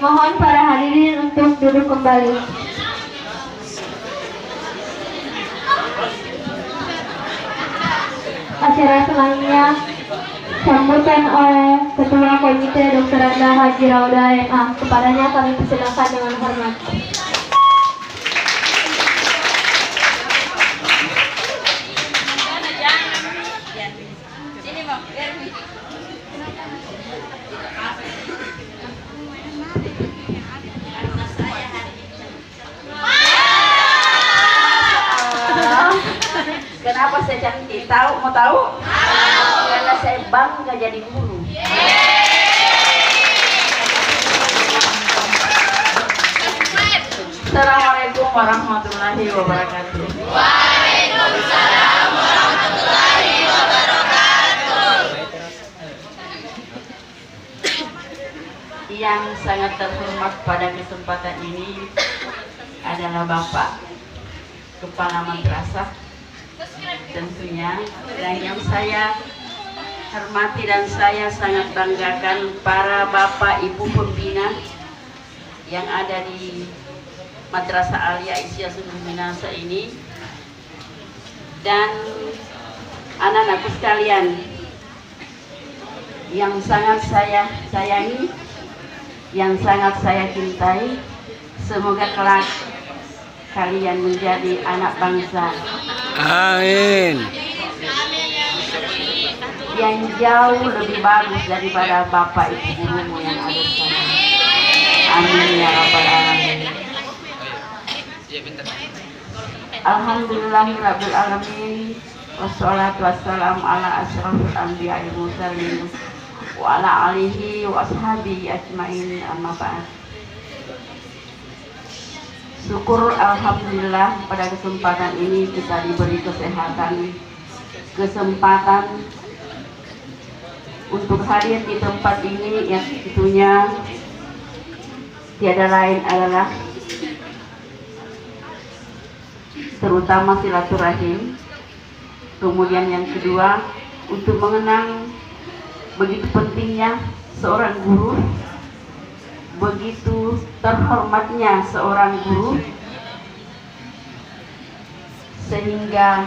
Mohon para hadirin untuk duduk kembali. Acara selanjutnya sambutan oleh Ketua Komite Dr. Anda Haji Rauda MA. Kepadanya kami persilakan dengan hormat. Kenapa saya cantik? Mau tahu? Karena saya bangga jadi guru. Assalamualaikum warahmatullahi wabarakatuh. Waalaikumsalam warahmatullahi wabarakatuh. Yang sangat terhormat pada kesempatan ini adalah Bapak Kepala Madrasah tentunya, dan yang saya hormati dan saya sangat banggakan para Bapak Ibu pembina yang ada di Madrasah Alia Aisyah Sungguh Minasa ini, dan anak-anakku sekalian yang sangat saya sayangi, yang sangat saya cintai. Semoga kelak kalian menjadi anak bangsa. Amin. Yang jauh lebih bagus daripada bapak ibu gurumu yang ada di sana. Amin ya rabbal alamin. Alhamdulillahirabbil alamin. Wassalatu wassalamu ala asyrafil anbiya'i wal mursalin wa ala alihi wa ashabihi ajmain, amma ba'd. Syukur alhamdulillah pada kesempatan ini kita diberi kesempatan untuk hadir di tempat ini, yang tentunya tiada lain adalah terutama silaturahim. Kemudian yang kedua, untuk mengenang begitu pentingnya seorang guru, begitu terhormatnya seorang guru, sehingga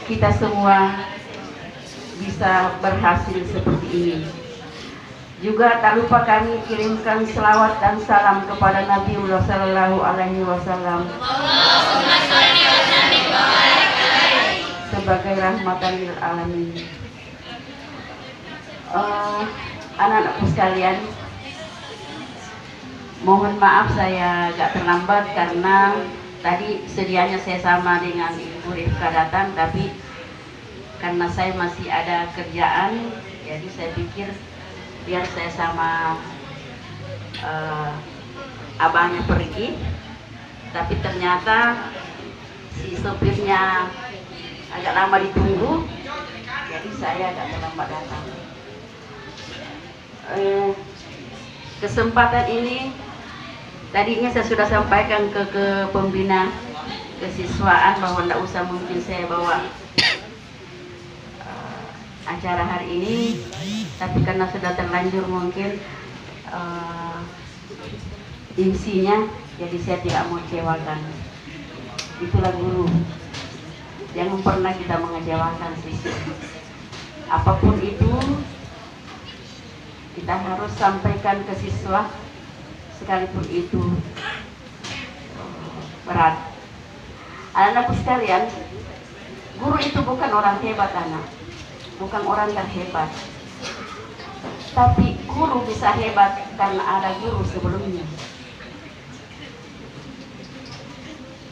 kita semua bisa berhasil seperti ini. Juga tak lupa kami kirimkan selawat dan salam kepada Nabi Sallallahu Alaihi Wasallam sebagai rahmatan lil alamin. Anak-anakku sekalian, mohon maaf saya agak terlambat karena tadi sedianya saya sama dengan Ibu Rifka datang, tapi karena saya masih ada kerjaan, jadi saya pikir biar saya sama abangnya pergi, tapi ternyata si sopirnya agak lama ditunggu, jadi saya agak terlambat datang. Kesempatan ini tadinya saya sudah sampaikan ke pembina kesiswaan bahwa tidak usah mungkin saya bawa acara hari ini, tapi karena sudah terlanjur mungkin insinya, jadi saya tidak mau kecewakan. Itulah guru. Jangan pernah kita mengecewakan siswa. Apapun itu, kita harus sampaikan ke siswa, sekalipun itu berat. Anak-anakku sekalian, guru itu bukan orang hebat, anak. Bukan orang terhebat. Tapi guru bisa hebat karena ada guru sebelumnya.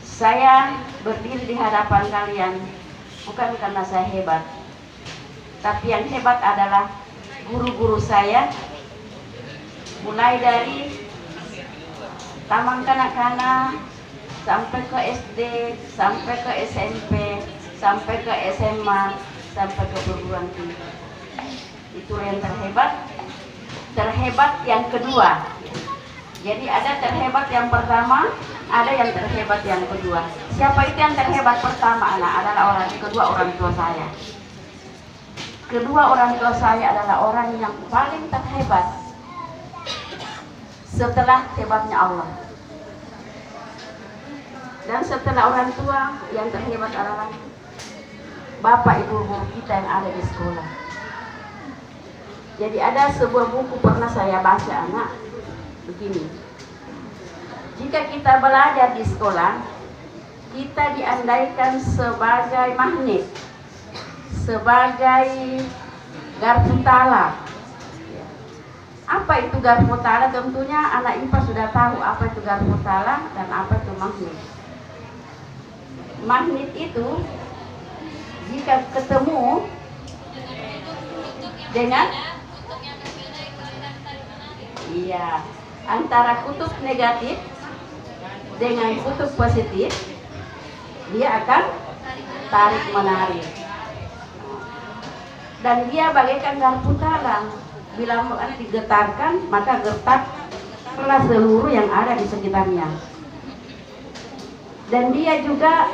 Saya berdiri di hadapan kalian bukan karena saya hebat, tapi yang hebat adalah guru-guru saya, mulai dari taman kanak-kanak sampai ke SD, sampai ke SMP, sampai ke SMA, sampai ke perguruan tinggi. Itu yang terhebat. Terhebat yang kedua. Jadi ada terhebat yang pertama, ada yang terhebat yang kedua. Siapa itu yang terhebat pertama, anak? Adalah orang tua saya. Kedua orang tua saya adalah orang yang paling terhebat setelah hebatnya Allah. Dan setelah orang tua, yang terhebat adalah bapak ibu guru kita yang ada di sekolah. Jadi ada sebuah buku pernah saya baca, anak, begini. Jika kita belajar di sekolah, kita diandaikan sebagai magnet, sebagai garpu tala. Apa itu garpu tala? Tentunya anak IPA sudah tahu apa itu garpu tala dan apa itu magnet. Magnet itu jika ketemu dengan antara kutub negatif dengan kutub positif, dia akan tarik menarik. Dan dia bagaikan garpu talang. Bila digetarkan, maka getarlah seluruh yang ada di sekitarnya. Dan dia juga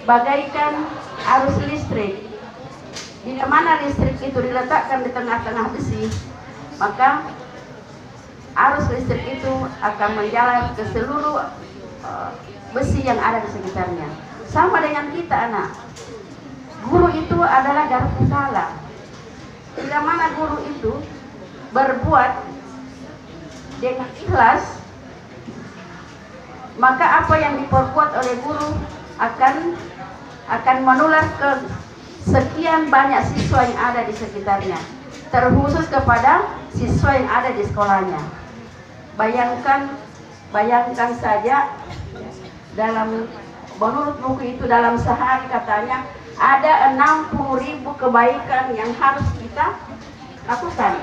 bagaikan arus listrik. Bila mana listrik itu diletakkan di tengah-tengah besi, maka arus listrik itu akan menjalar ke seluruh besi yang ada di sekitarnya. Sama dengan kita, anak. Guru itu adalah garpu tala. Bila mana guru itu berbuat dengan ikhlas, maka apa yang diperbuat oleh guru akan menular ke sekian banyak siswa yang ada di sekitarnya, terkhusus kepada siswa yang ada di sekolahnya. Bayangkan saja, menurut buku itu dalam sehari katanya ada 60.000 kebaikan yang harus kita lakukan.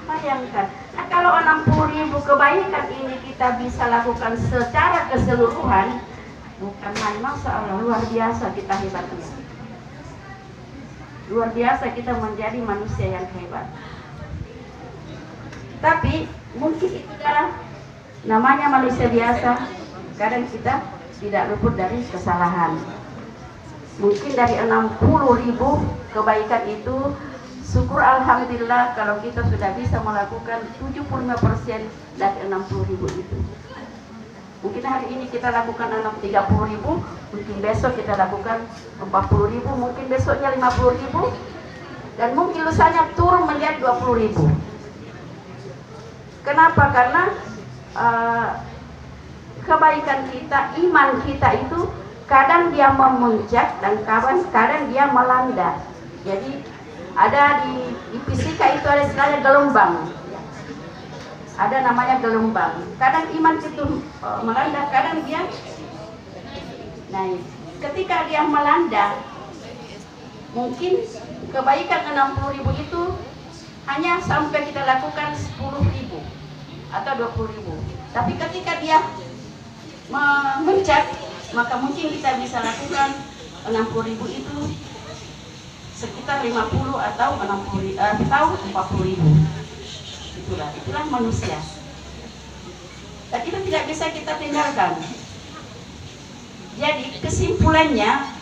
Bayangkan, nah kalau 60.000 kebaikan ini kita bisa lakukan secara keseluruhan, bukan main, Masya Allah, luar biasa kita hebatnya. Luar biasa kita menjadi manusia yang hebat. Tapi mungkin itu adalah namanya manusia biasa. Kadang kita tidak luput dari kesalahan. Mungkin dari 60.000 kebaikan itu, syukur alhamdulillah kalau kita sudah bisa melakukan 75% dari 60.000 itu. Mungkin hari ini kita lakukan 30.000, mungkin besok kita lakukan 40.000, mungkin besoknya 50.000, dan mungkin lusanya turun menjadi 20.000. Kenapa? Karena kebaikan kita, iman kita itu kadang dia memuncak dan kadang dia melanda. Jadi ada di fisika itu ada istilahnya gelombang. Ada namanya gelombang. Kadang iman itu melanda, kadang dia naik. Ketika dia melanda, mungkin kebaikan 60.000 itu hanya sampai kita lakukan 10.000 atau 20.000. Tapi ketika dia memuncak, maka mungkin kita bisa lakukan 60.000 itu sekitar 50 atau 40.000. Itulah manusia. Dan itu tidak bisa kita tinggalkan. Jadi kesimpulannya,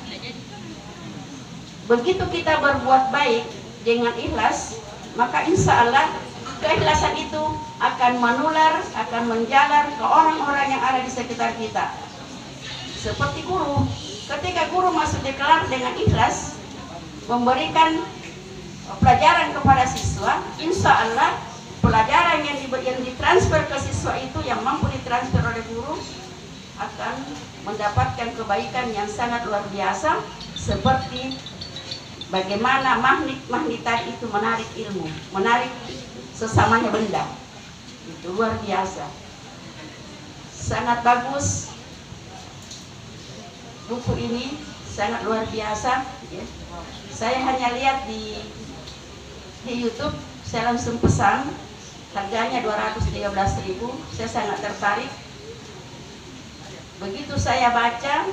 begitu kita berbuat baik dengan ikhlas, maka insya Allah keikhlasan itu akan menular, akan menjalar ke orang-orang yang ada di sekitar kita. Seperti guru, ketika guru masuk di kelas dengan ikhlas memberikan pelajaran kepada siswa, insya Allah pelajaran yang ditransfer ke siswa itu yang mampu ditransfer oleh guru akan mendapatkan kebaikan yang sangat luar biasa, seperti bagaimana magnet tadi itu menarik ilmu, menarik sesamanya benda. Itu luar biasa. Sangat bagus buku ini, sangat luar biasa ya. Saya hanya lihat di YouTube, saya langsung pesan, harganya 213.000, saya sangat tertarik. Begitu saya baca,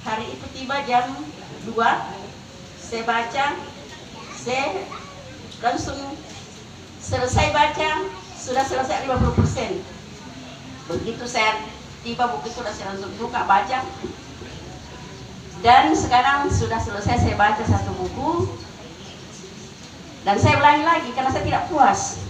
hari itu tiba jam 2, saya baca, saya langsung selesai baca, sudah selesai 50%. Begitu saya tiba buku itu, saya langsung buka baca, dan sekarang sudah selesai saya baca 1 buku, dan saya ulangi lagi karena saya tidak puas.